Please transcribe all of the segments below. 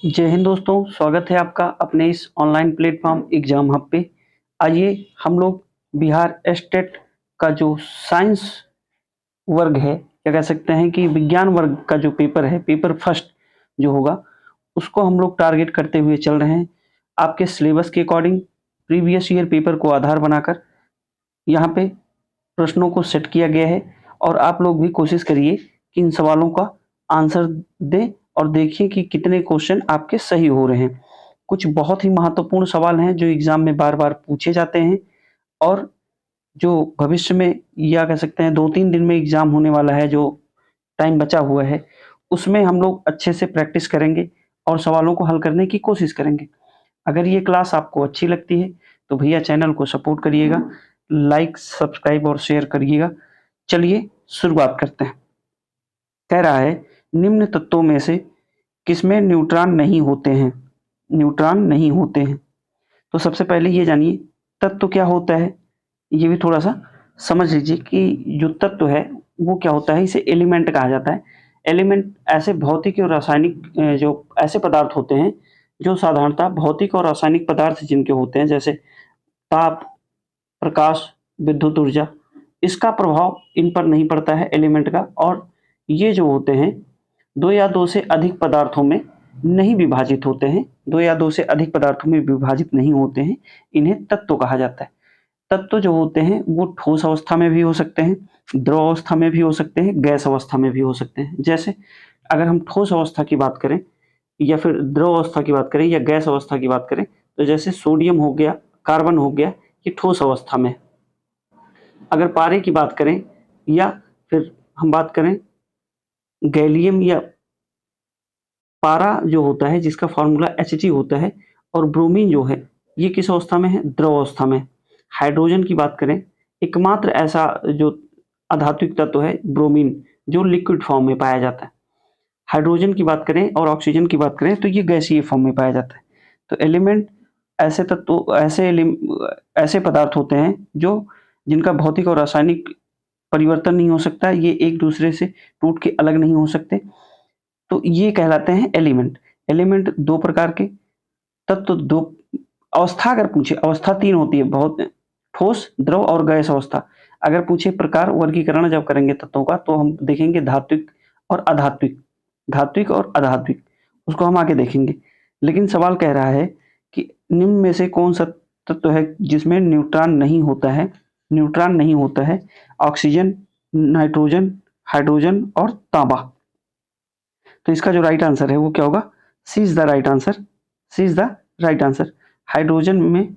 जय हिंद दोस्तों, स्वागत है आपका अपने इस ऑनलाइन प्लेटफॉर्म एग्जाम हब पे। आइए हम लोग बिहार स्टेट का जो साइंस वर्ग है या कह सकते हैं कि विज्ञान वर्ग का जो पेपर है, पेपर फर्स्ट जो होगा, उसको हम लोग टारगेट करते हुए चल रहे हैं। आपके सिलेबस के अकॉर्डिंग प्रीवियस ईयर पेपर को आधार बनाकर यहाँ पे प्रश्नों को सेट किया गया है और आप लोग भी कोशिश करिए कि इन सवालों का आंसर दें और देखिए कि कितने क्वेश्चन आपके सही हो रहे हैं। कुछ बहुत ही महत्वपूर्ण सवाल हैं जो एग्जाम में बार-बार पूछे जाते हैं और जो भविष्य में या कह सकते हैं 2-3 दिन में एग्जाम होने वाला है, जो टाइम बचा हुआ है, उसमें हम लोग अच्छे से प्रैक्टिस करेंगे और सवालों को हल करने की कोशिश करेंगे। अगर ये क्लास आपको अच्छी लगती है तो भैया चैनल को सपोर्ट करिएगा, लाइक, सब्सक्राइब और शेयर करिएगा। चलिए शुरुआत करते हैं। कह रहा है निम्न तत्वों में से किसमें न्यूट्रॉन नहीं होते हैं? न्यूट्रॉन नहीं होते हैं। तो सबसे पहले ये जानिए तत्व क्या होता है? ये भी थोड़ा-सा समझ लीजिए कि जो तत्व है वो क्या होता है, इसे एलिमेंट कहा जाता है। एलिमेंट ऐसे भौतिक और रासायनिक जो ऐसे पदार्थ होते हैं जो साधारणतः भौतिक और रासायनिक पदार्थ जिनके होते हैं, जैसे ताप, प्रकाश, विद्युत ऊर्जा, इसका प्रभाव इन पर नहीं पड़ता है एलिमेंट का। और ये जो होते हैं 2 या 2 से अधिक पदार्थों में नहीं विभाजित होते हैं, 2 या 2 से अधिक पदार्थों में विभाजित नहीं होते हैं, इन्हें तत्व कहा जाता है। तत्व जो होते हैं वो ठोस अवस्था में भी हो सकते हैं, द्रव अवस्था में भी हो सकते हैं, गैस अवस्था में भी हो सकते हैं। जैसे अगर हम ठोस अवस्था की बात करें या फिर द्रव अवस्था की बात करें या गैस अवस्था की बात करें, तो जैसे सोडियम हो गया, कार्बन हो गया, ये ठोस अवस्था में। अगर पारे की बात करें या फिर हम बात करें गैलियम या पारा जो होता है जिसका फॉर्मूला Hg होता है, और ब्रोमीन जो है ये किस अवस्था में है? द्रव अवस्था में। हाइड्रोजन की बात करें, एकमात्र ऐसा जो अधात्विक तत्व है ब्रोमीन, जो लिक्विड फॉर्म में पाया जाता है। हाइड्रोजन की बात करें और ऑक्सीजन की बात करें तो ये गैसीय फॉर्म में पाया जाता है। तो एलिमेंट ऐसे तत्व ऐसे पदार्थ होते हैं जो जिनका भौतिक और रासायनिक परिवर्तन नहीं हो सकता, ये एक दूसरे से टूट के अलग नहीं हो सकते, तो ये कहलाते हैं एलिमेंट। एलिमेंट 2 प्रकार के तत्व, 2 अवस्था अगर पूछे, अवस्था 3 होती है, बहुत ठोस, द्रव और गैस अवस्था। अगर पूछे प्रकार वर्गीकरण जब करेंगे तत्वों का तो हम देखेंगे धात्विक और अधात्विक, धात्विक और अधात्विक, उसको हम आगे देखेंगे। लेकिन सवाल कह रहा है कि निम्न में से कौन सा तत्व है जिसमें न्यूट्रॉन नहीं होता है? न्यूट्रॉन नहीं होता है ऑक्सीजन, नाइट्रोजन, हाइड्रोजन और तांबा। तो इसका जो राइट आंसर है वो क्या होगा? C is the right answer. C is the right answer. Hydrogen में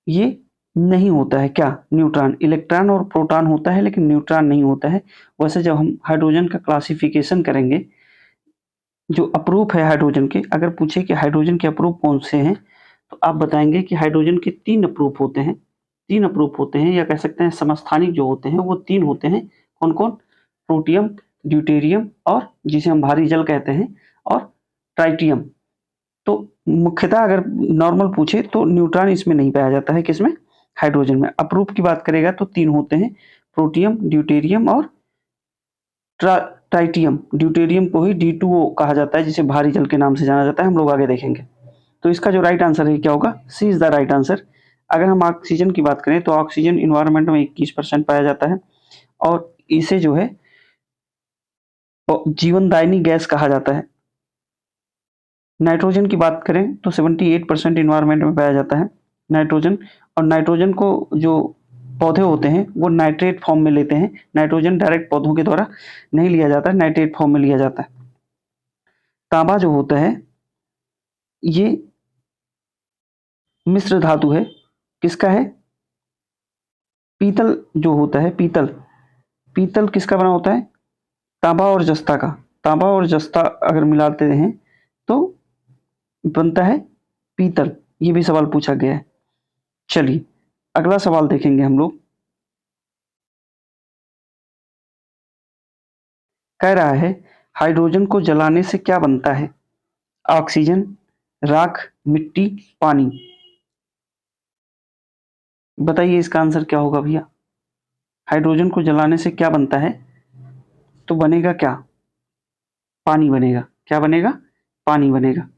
ये नहीं होता है क्या? न्यूट्रॉन। इलेक्ट्रॉन और प्रोटॉन होता है लेकिन न्यूट्रॉन नहीं होता है। वैसे जब हम हाइड्रोजन का क्लासिफिकेशन करेंगे, जो अप्रूप है हाइड्रोजन के, अगर पूछे कि हाइड्रोजन के अप्रूप कौन से हैं तो आप बताएंगे कि हाइड्रोजन के 3 अप्रूप होते हैं। 3 अप्रूप होते हैं या कह सकते हैं समस्थानिक जो होते हैं वो 3 होते हैं। कौन कौन? प्रोटियम, ड्यूटेरियम और जिसे हम भारी जल कहते हैं, और ट्राइटियम। तो मुख्यतः अगर नॉर्मल पूछे तो न्यूट्रॉन इसमें नहीं पाया जाता है। किसमें? हाइड्रोजन में। अप्रूप की बात करेगा तो 3 होते हैं, प्रोटियम, ड्यूटेरियम और ट्राइटियम। ड्यूटेरियम को ही D2O कहा जाता है जिसे भारी जल के नाम से जाना जाता है, हम लोग आगे देखेंगे। तो इसका जो राइट आंसर है क्या होगा? C is the right answer. अगर हम ऑक्सीजन की बात करें तो ऑक्सीजन इन्वायरमेंट में 21% पाया जाता है और इसे जो है जीवनदायिनी गैस कहा जाता है। नाइट्रोजन की बात करें तो 78% इन्वायरमेंट में पाया जाता है नाइट्रोजन। और नाइट्रोजन को जो पौधे होते हैं वो नाइट्रेट फॉर्म में लेते हैं। नाइट्रोजन डायरेक्ट पौधों के द्वारा नहीं लिया जाता है, नाइट्रेट फॉर्म में लिया जाता है। तांबा जो होता है ये मिश्र धातु है। किसका है? पीतल जो होता है, पीतल, पीतल किसका बना होता है? तांबा और जस्ता का। तांबा और जस्ता अगर मिलाते हैं तो बनता है पीतल। ये भी सवाल पूछा गया है। चलिए अगला सवाल देखेंगे हम लोग। कह रहा है हाइड्रोजन को जलाने से क्या बनता है? ऑक्सीजन, राख, मिट्टी, पानी। बताइए इसका आंसर क्या होगा भैया? हाइड्रोजन को जलाने से क्या बनता है? तो बनेगा क्या? पानी बनेगा। क्या बनेगा? पानी बनेगा।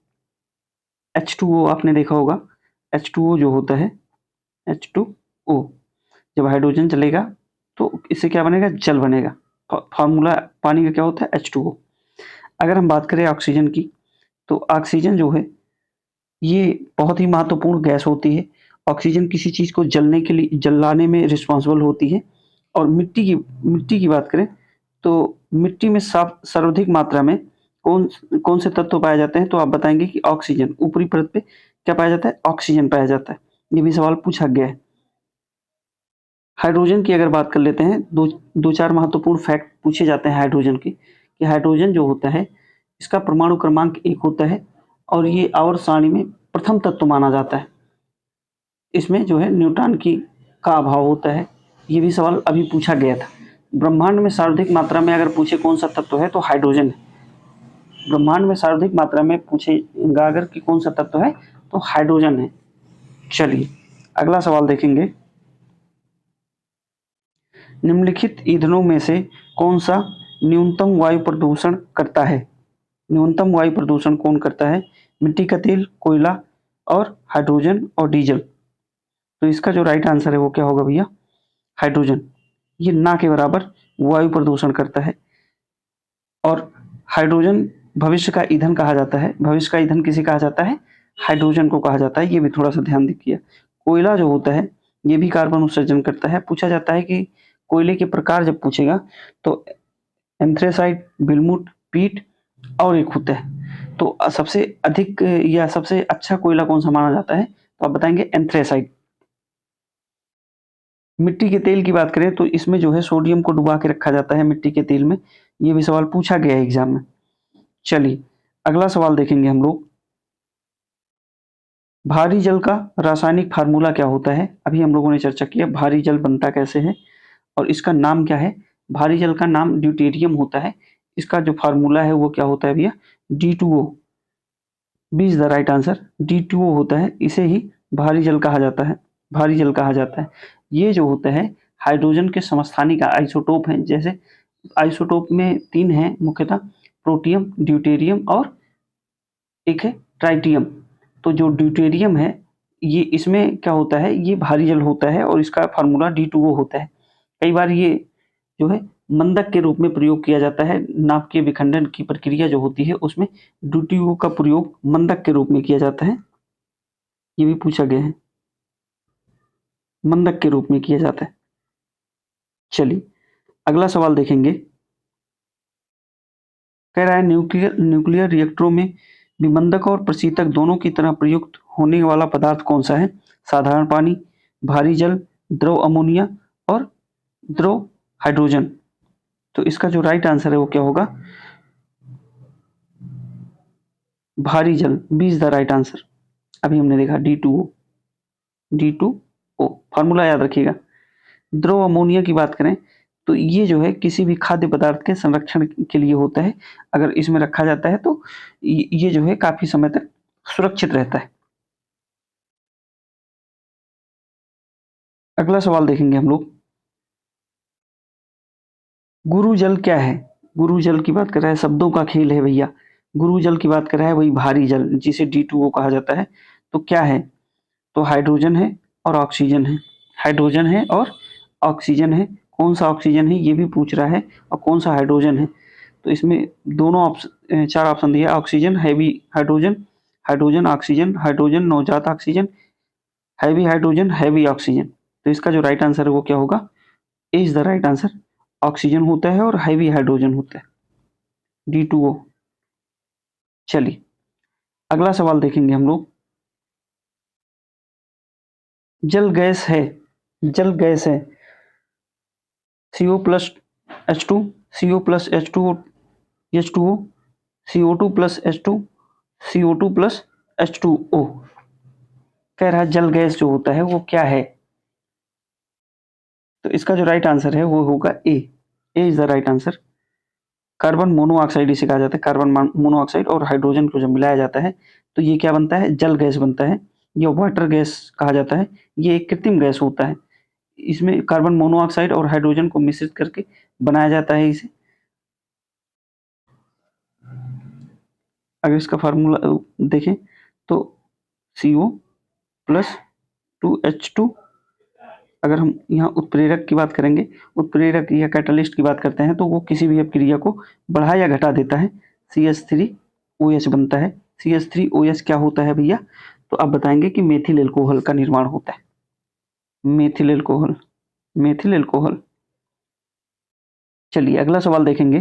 H2O आपने देखा होगा, H2O जो होता है, H2O, जब हाइड्रोजन जलेगा तो इससे क्या बनेगा, जल बनेगा। फार्मूला पानी का क्या होता है, H2O। अगर हम बात करें ऑक्सीजन की, तो ऑक्सीजन जो है ये बहुत ही महत्वपूर्ण गैस होती है। ऑक्सीजन किसी चीज़ को जलने के लिए, जलाने में रिस्पॉन्सिबल होती है। और मिट्टी की बात करें तो मिट्टी में सर्वाधिक मात्रा में कौन कौन से तत्व पाए जाते हैं, तो आप बताएंगे कि ऑक्सीजन। ऊपरी परत पे क्या पाया जाता है, ऑक्सीजन पाया जाता है। ये भी सवाल पूछा गया है। हाइड्रोजन की अगर बात कर लेते हैं, दो चार महत्वपूर्ण फैक्ट पूछे जाते हैं हाइड्रोजन की, कि हाइड्रोजन जो होता है इसका परमाणु क्रमांक 1 होता है और ये आवर्त सारणी में प्रथम तत्व माना जाता है। इसमें जो है न्यूट्रॉन की का अभाव होता है। ये भी सवाल अभी पूछा गया था। ब्रह्मांड में सर्वाधिक मात्रा में अगर पूछे कौन सा तत्व है, तो हाइड्रोजन है। ब्रह्मांड में सर्वाधिक मात्रा में पूछेगा अगर कि कौन सा तत्व है, तो हाइड्रोजन है। चलिए अगला सवाल देखेंगे। निम्नलिखित ईंधनों में से कौन सा न्यूनतम वायु प्रदूषण करता है? न्यूनतम वायु प्रदूषण कौन करता है? मिट्टी का तेल, कोयला और हाइड्रोजन और डीजल। तो इसका जो राइट आंसर है वो क्या होगा भैया, हाइड्रोजन। ये ना के बराबर वायु प्रदूषण करता है। और हाइड्रोजन भविष्य का ईंधन कहा जाता है। भविष्य का ईंधन किसे कहा जाता है, हाइड्रोजन को कहा जाता है। ये भी थोड़ा सा ध्यान दीजिए। कोयला जो होता है ये भी कार्बन उत्सर्जन करता है। पूछा जाता है कि कोयले के प्रकार जब पूछेगा तो एंथ्रेसाइट, बिलमुट, पीट और एक होता है। तो सबसे अधिक या सबसे अच्छा कोयला कौन सा माना जाता है, तो आप बताएंगे एंथ्रेसाइट। मिट्टी के तेल की बात करें तो इसमें जो है सोडियम को डुबा के रखा जाता है मिट्टी के तेल में। ये भी सवाल पूछा गया है एग्जाम में। चलिए अगला सवाल देखेंगे हम लोग। भारी जल का रासायनिक फार्मूला क्या होता है? अभी हम लोगों ने चर्चा किया भारी जल बनता कैसे है और इसका नाम क्या है। भारी जल का नाम ड्यूटेरियम होता है। इसका जो फार्मूला है वो क्या होता है भैया, D2O। B is the right answer. D2O होता है। इसे ही भारी जल कहा जाता है। भारी जल कहा जाता है। ये जो होता है हाइड्रोजन के समस्थानिक आइसोटोप हैं। जैसे आइसोटोप में 3 हैं मुख्यतः, प्रोटियम, ड्यूटेरियम और एक है ट्राइटियम। तो जो ड्यूटेरियम है ये, इसमें क्या होता है, ये भारी जल होता है और इसका फार्मूला D2O होता है। कई बार ये जो है मंदक के रूप में प्रयोग किया जाता है। नाभ के विखंडन की प्रक्रिया जो होती है उसमें D2O का प्रयोग मंदक के रूप में किया जाता है। ये भी पूछा गया है, मंदक के रूप में किया जाता है। चलिए अगला सवाल देखेंगे। कह रहा है न्यूक्लियर न्यूक्लियर रिएक्टरों में विमंदक और प्रशीतक दोनों की तरह प्रयुक्त होने वाला पदार्थ कौन सा है? साधारण पानी, भारी जल, द्रव अमोनिया और द्रव हाइड्रोजन। तो इसका जो राइट आंसर है वो क्या होगा, भारी जल। B is the right answer. अभी हमने देखा D2O। D2O फार्मूला याद रखिएगा। द्रव अमोनिया की बात करें तो ये जो है किसी भी खाद्य पदार्थ के संरक्षण के लिए होता है। अगर इसमें रखा जाता है तो ये जो है काफी समय तक सुरक्षित रहता है। अगला सवाल देखेंगे हम लोग। गुरु जल क्या है? गुरु जल की बात कर रहा है, शब्दों का खेल है भैया। गुरु जल की बात कर रहा है वही भारी जल जिसे D2O कहा जाता है। तो क्या है, तो हाइड्रोजन है और ऑक्सीजन है। हाइड्रोजन है और ऑक्सीजन है। कौन सा ऑक्सीजन है ये भी पूछ रहा है और कौन सा हाइड्रोजन है। तो इसमें दोनों ऑप्शन, 4 ऑप्शन दिया, oxygen, heavy hydrogen, hydrogen oxygen, hydrogen नवजात oxygen, heavy hydrogen, heavy oxygen. तो इसका जो राइट आंसर है वो क्या होगा, A is the right answer. Oxygen होता है और हैवी हाइड्रोजन होता है, D2O। चलिए अगला सवाल देखेंगे हम लोग। जल गैस है, जल गैस है CO plus H2, CO plus H2O, CO2 plus H2, CO2 plus H2O। कह रहा है जल गैस जो होता है वो क्या है। तो इसका जो राइट आंसर है वो होगा A. A is the right answer. Carbon monoxide इसे कहा जाता है। कार्बन मोनोऑक्साइड और हाइड्रोजन को जब मिलाया जाता है तो ये क्या बनता है, जल गैस बनता है। ये वाटर गैस कहा जाता है। ये एक कृत्रिम गैस होता है। इसमें कार्बन मोनोऑक्साइड और हाइड्रोजन को मिश्रित करके बनाया जाता है इसे। अगर इसका फार्मूला देखें तो CO+2H2। अगर हम यहाँ उत्प्रेरक की बात करेंगे, उत्प्रेरक या कैटलिस्ट की बात करते हैं, तो वो किसी भी अभिक्रिया को बढ़ा या घटा देता है। CH3OH बनता है। CH3OH क्या होता है भैया? तो आप बताएंगे कि मेथिल एल्कोहल का निर्माण होता है। Methyl alcohol, methyl alcohol. चलिए अगला सवाल देखेंगे।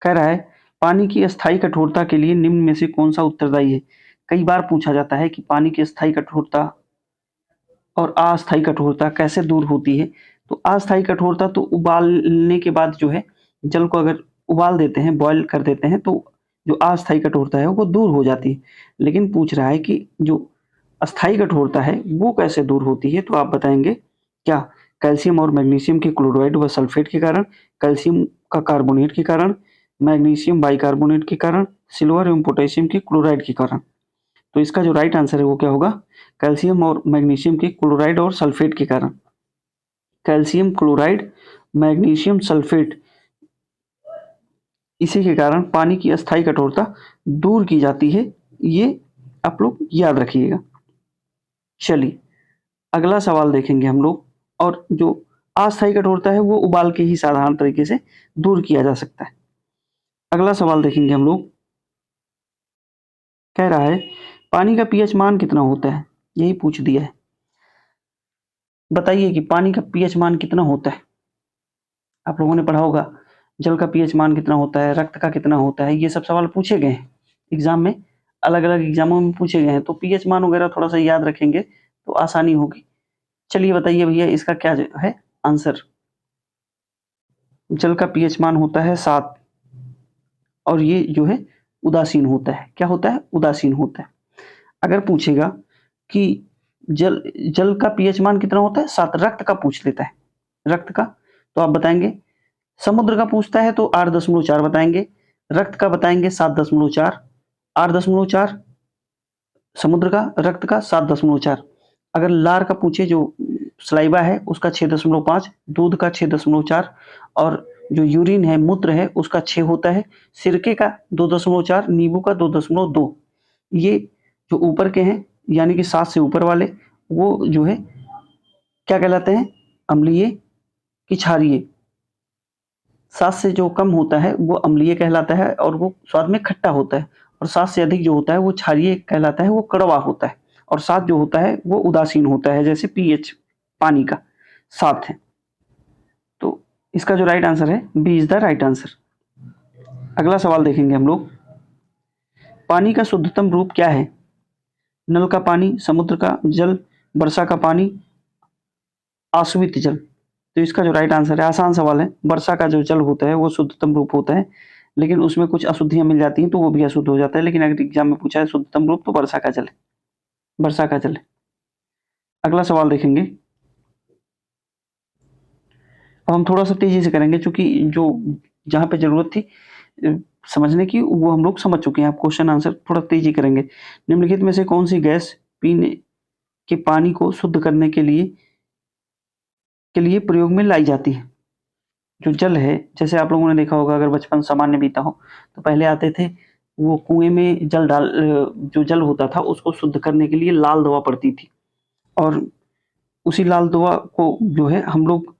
कह रहा है पानी की अस्थायी कठोरता के लिए निम्न में से कौन सा उत्तरदायी है? कई बार पूछा जाता है कि पानी की अस्थायी कठोरता और अस्थायी कठोरता कैसे दूर होती है। तो अस्थायी कठोरता तो उबालने के बाद जो है, जल को अगर उबाल देते हैं, बॉयल कर देते हैं, तो जो अस्थायी कठोरता है वो दूर हो जाती है। लेकिन पूछ रहा है कि जो अस्थायी कठोरता है वो कैसे दूर होती है। तो आप बताएंगे क्या? कैल्शियम और मैग्नीशियम के क्लोराइड व सल्फेट के कारण, कैल्शियम का कार्बोनेट के कारण, मैग्नीशियम बाइकार्बोनेट के कारण, सिल्वर एवं पोटेशियम के क्लोराइड के कारण। तो इसका जो राइट आंसर है वो क्या होगा? कैल्शियम और मैग्नीशियम के क्लोराइड और सल्फेट के कारण। कैल्शियम क्लोराइड, मैग्नीशियम सल्फेट, इसी के कारण पानी की अस्थायी कठोरता दूर की जाती है। ये आप लोग याद रखिएगा। चलिए अगला सवाल देखेंगे हम लोग। और जो अस्थायी कठोरता है वो उबाल के ही साधारण तरीके से दूर किया जा सकता है। अगला सवाल देखेंगे हम लोग। कह रहा है पानी का पीएच मान कितना होता है? यही पूछ दिया है। बताइए कि पानी का पीएच मान कितना होता है? आप लोगों ने पढ़ा होगा जल का पीएच मान कितना होता है, रक्त का कितना होता है। ये सब सवाल पूछे गए हैं एग्जाम में, अलग अलग एग्जामों में पूछे गए हैं। तो पीएच मान वगैरह थोड़ा सा याद रखेंगे तो आसानी होगी। चलिए बताइए भैया इसका क्या है आंसर। जल का पीएच मान होता है 7 और ये जो है उदासीन होता है। क्या होता है? उदासीन होता है। अगर पूछेगा कि जल जल का पीएच मान कितना होता है 7, रक्त का पूछ लेता है, रक्त का, तो आप बताएंगे। समुद्र का पूछता है तो 8.4 बताएंगे, रक्त का बताएंगे 7.4, 8.4 समुद्र का, रक्त का 7.4। अगर लार का पूछे, जो सलाइवा है उसका 6.5, दूध का 6.4 और जो यूरिन है, मूत्र है, उसका 6 होता है, सिरके का 2.4, नींबू का 2.2। ये जो ऊपर के हैं यानी कि 7 से ऊपर वाले, वो जो है क्या कहलाते हैं? अम्लीय कि क्षारीय। 7 से जो कम होता है वो अम्लीय कहलाता है और वो स्वाद में खट्टा होता है, और 7 से अधिक जो होता है वो क्षारीय कहलाता है, वो कड़वा होता है, और 7 जो होता है वो उदासीन होता है, जैसे पीएच पानी का 7 है। तो इसका जो राइट आंसर है, B is the right answer. अगला सवाल देखेंगे हम लोग। पानी का शुद्धतम रूप क्या है? नल का पानी, समुद्र का जल, वर्षा का पानी, आसवित जल। तो इसका जो राइट आंसर है, आसान सवाल है, वर्षा का जो जल होता है वो शुद्धतम रूप होता है, लेकिन उसमें कुछ अशुद्धियां मिल जाती हैं तो वो भी अशुद्ध हो जाता है। लेकिन अगर एग्जाम में पूछा है शुद्धतम रूप, तो वर्षा का जल है, वर्षा का जल है। अगला सवाल देखेंगे। अब हम थोड़ा सा तेजी से करेंगे, क्योंकि जो जहाँ पे जरूरत थी समझने की वो हम लोग समझ चुके हैं। आप क्वेश्चन आंसर थोड़ा तेजी करेंगे। निम्नलिखित में से कौन सी गैस पीने के पानी को शुद्ध करने के लिए प्रयोग में लाई जाती है? जो जल है, जैसे आप लोगों ने देखा होगा, अगर बचपन सामान्य बीता हो तो पहले आते थे वो कुएं में जल डाल, जो जल होता था उसको शुद्ध करने के लिए लाल दवा पड़ती थी, और उसी लाल दवा को जो है हम लोग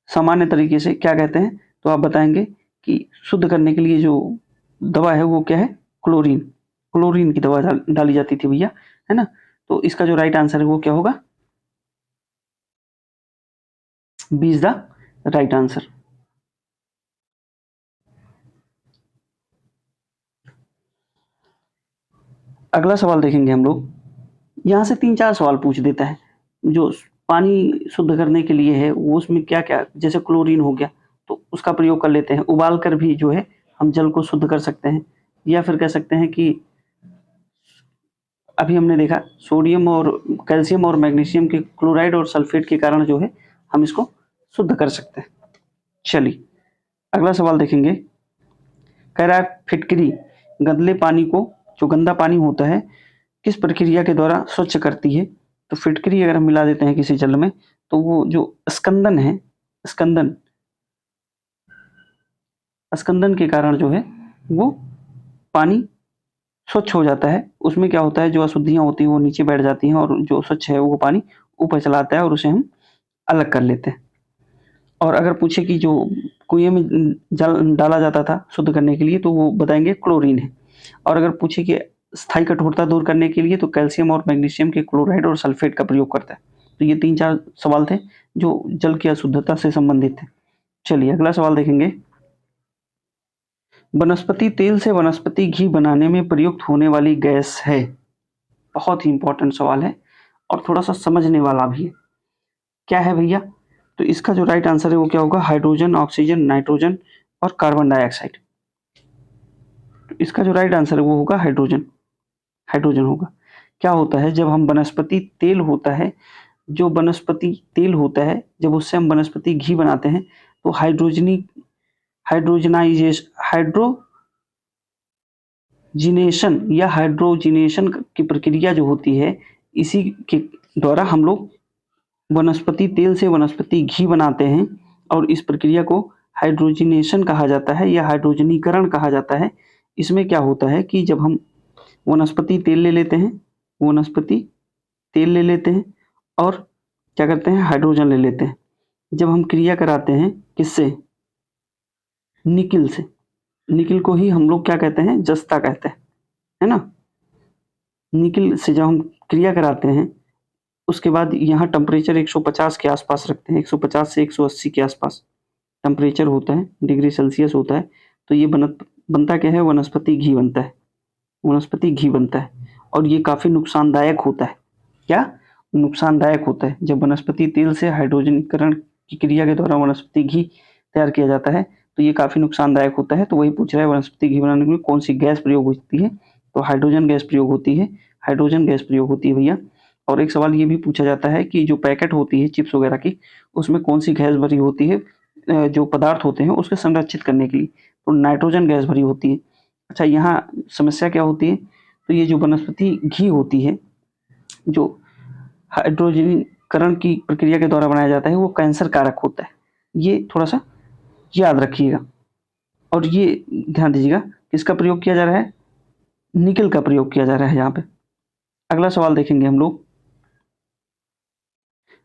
सामान्य तरीके से क्या कहते हैं? तो आप बताएंगे कि शुद्ध करने के लिए जो दवा है वो क्या है? क्लोरीन। क्लोरीन की दवा डाली जाती थी भैया, है ना। तो इसका जो राइट आंसर है वो क्या होगा? B is the right answer. अगला सवाल देखेंगे हम लोग। यहाँ से 3-4 सवाल पूछ देता है। जो पानी शुद्ध करने के लिए है वो उसमें क्या क्या, जैसे क्लोरीन हो गया तो उसका प्रयोग कर लेते हैं, उबाल कर भी जो है हम जल को शुद्ध कर सकते हैं, या फिर कह सकते हैं कि अभी हमने देखा सोडियम और कैल्शियम और मैग्नीशियम के क्लोराइड और सल्फेट के कारण जो है हम इसको शुद्ध कर सकते हैं। चलिए अगला सवाल देखेंगे। कह रहा है फिटकरी गंदले पानी को, जो गंदा पानी होता है, किस प्रक्रिया के द्वारा स्वच्छ करती है? तो फिटकरी अगर हम मिला देते हैं किसी जल में तो वो जो स्कंदन है, स्कंदन, स्कंदन के कारण जो है वो पानी स्वच्छ हो जाता है। उसमें क्या होता है, जो अशुद्धियाँ होती हैं वो नीचे बैठ जाती हैं और जो स्वच्छ है वो पानी ऊपर चला आता है और उसे हम अलग कर लेते हैं। और अगर पूछे कि जो कुएँ में जल डाला जाता था शुद्ध करने के लिए, तो वो बताएँगे क्लोरीन है। और अगर पूछे कि स्थायी कठोरता दूर करने के लिए, तो कैल्शियम और मैग्नीशियम के क्लोराइड और सल्फेट का प्रयोग करता है। तो ये 3-4 सवाल थे जो जल की अशुद्धता से संबंधित थे। चलिए अगला सवाल देखेंगे। वनस्पति तेल से वनस्पति घी बनाने में प्रयुक्त होने वाली गैस है। बहुत ही इंपॉर्टेंट सवाल है और थोड़ा सा समझने वाला भी है। क्या है भैया? तो इसका जो राइट आंसर है वो क्या होगा? हाइड्रोजन, ऑक्सीजन, नाइट्रोजन और कार्बन डाइऑक्साइड। तो इसका जो राइट आंसर है वो होगा हाइड्रोजन। हाइड्रोजन होगा। क्या होता है, जब हम वनस्पति तेल होता है, जो वनस्पति तेल होता है, जब उससे हम वनस्पति घी बनाते हैं, तो हाइड्रोजिनेशन की प्रक्रिया जो होती है, इसी के द्वारा हम लोग वनस्पति तेल से वनस्पति घी बनाते हैं और इस प्रक्रिया को हाइड्रोजिनेशन कहा जाता है या हाइड्रोजनीकरण कहा जाता है। इसमें क्या होता है कि जब हम वनस्पति तेल ले लेते हैं, वनस्पति तेल ले लेते हैं और क्या करते हैं, हाइड्रोजन ले लेते हैं। जब हम क्रिया कराते हैं किससे? निकिल से। निकिल को ही हम लोग क्या कहते हैं? जस्ता कहते हैं, है ना। निकिल से जब हम क्रिया कराते हैं, उसके बाद यहाँ टेम्परेचर 150 के आसपास रखते हैं, 150 से 180 के आसपास टेम्परेचर होता है, डिग्री सेल्सियस होता है। तो ये बनता क्या है? वनस्पति घी बनता है। वनस्पति घी बनता है और ये काफ़ी नुकसानदायक होता है। क्या? नुकसानदायक होता है। जब वनस्पति तेल से हाइड्रोजनीकरण की क्रिया के द्वारा वनस्पति घी तैयार किया जाता है, तो ये काफ़ी नुकसानदायक होता है। तो वही पूछ रहा है, वनस्पति घी बनाने के लिए कौन सी गैस प्रयोग होती है? तो हाइड्रोजन गैस प्रयोग होती है। हाइड्रोजन गैस प्रयोग होती है भैया। और एक सवाल ये भी पूछा जाता है कि जो पैकेट होती है चिप्स वगैरह की, उसमें कौन सी गैस भरी होती है जो पदार्थ होते हैं उसके संरक्षित करने के लिए? तो नाइट्रोजन गैस भरी होती है। अच्छा, यहाँ समस्या क्या होती है? तो ये जो वनस्पति घी होती है, जो हाइड्रोजनीकरण की प्रक्रिया के द्वारा बनाया जाता है, वो कैंसर कारक होता है। ये थोड़ा सा याद रखिएगा और ये ध्यान दीजिएगा, किसका प्रयोग किया जा रहा है? निकेल का प्रयोग किया जा रहा है यहाँ पे। अगला सवाल देखेंगे हम लोग।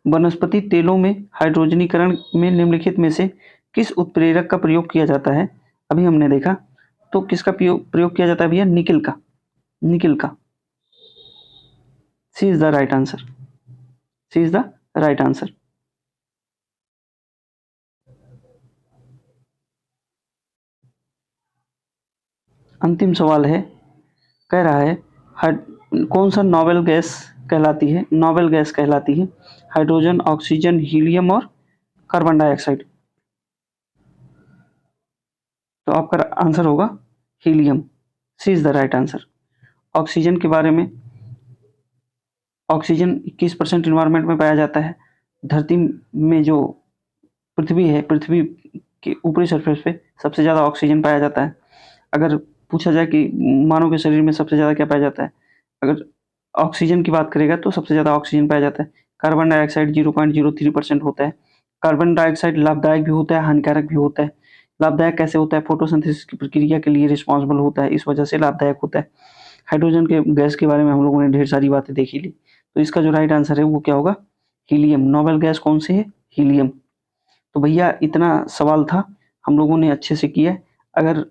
वनस्पति तेलों में हाइड्रोजनीकरण में निम्नलिखित में से किस उत्प्रेरक का प्रयोग किया जाता है? अभी हमने देखा, तो किसका प्रयोग किया जाता है भैया? निकेल का। निकेल का। C is the right answer. C is the right answer. अंतिम सवाल है, कह रहा है कौन सा नोबेल गैस कहलाती है? नोबेल गैस कहलाती है हाइड्रोजन, ऑक्सीजन, हीलियम और कार्बन डाइऑक्साइड। तो आपका आंसर होगा helium. C is the right answer. Oxygen के बारे में, ऑक्सीजन 21% इन्वायरमेंट में पाया जाता है। धरती में जो पृथ्वी है, पृथ्वी के ऊपरी सरफेस पे सबसे ज़्यादा ऑक्सीजन पाया जाता है। अगर पूछा जाए कि मानव के शरीर में सबसे ज़्यादा क्या पाया जाता है, अगर ऑक्सीजन की बात करेगा तो सबसे ज़्यादा ऑक्सीजन पाया जाता है। कार्बन डाइऑक्साइड 0.03% होता है। कार्बन डाइऑक्साइड लाभदायक भी होता है, हानिकारक भी होता है। लाभदायक कैसे होता है? फोटोसिंथेसिस की प्रक्रिया के लिए रिस्पॉन्सिबल होता है, इस वजह से लाभदायक होता है। हाइड्रोजन के गैस के बारे में हम लोगों ने ढेर सारी बातें देखी ली। तो इसका जो राइट आंसर है वो क्या होगा? हीलियम। नोबेल गैस कौन सी है? हीलियम। तो भैया इतना सवाल था, हम लोगों ने अच्छे से किया। अगर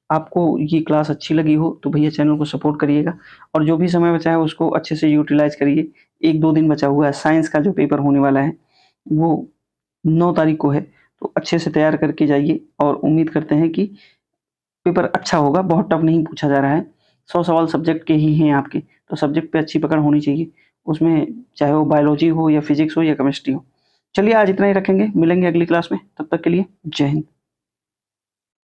आपको ये क्लास अच्छी लगी हो तो भैया चैनल को सपोर्ट करिएगा और जो भी समय बचा है उसको अच्छे से यूटिलाइज करिए। 1-2 दिन बचा हुआ है। साइंस का जो पेपर होने वाला है वो 9 तारीख को है, तो अच्छे से तैयार करके जाइए और उम्मीद करते हैं कि पेपर अच्छा होगा। बहुत टफ नहीं पूछा जा रहा है। 100 सवाल सब्जेक्ट के ही हैं आपके, तो सब्जेक्ट पे अच्छी पकड़ होनी चाहिए उसमें, चाहे वो बायोलॉजी हो या फिजिक्स हो या केमिस्ट्री हो। चलिए आज इतना ही रखेंगे, मिलेंगे अगली क्लास में। तब तक के लिए जय हिंद।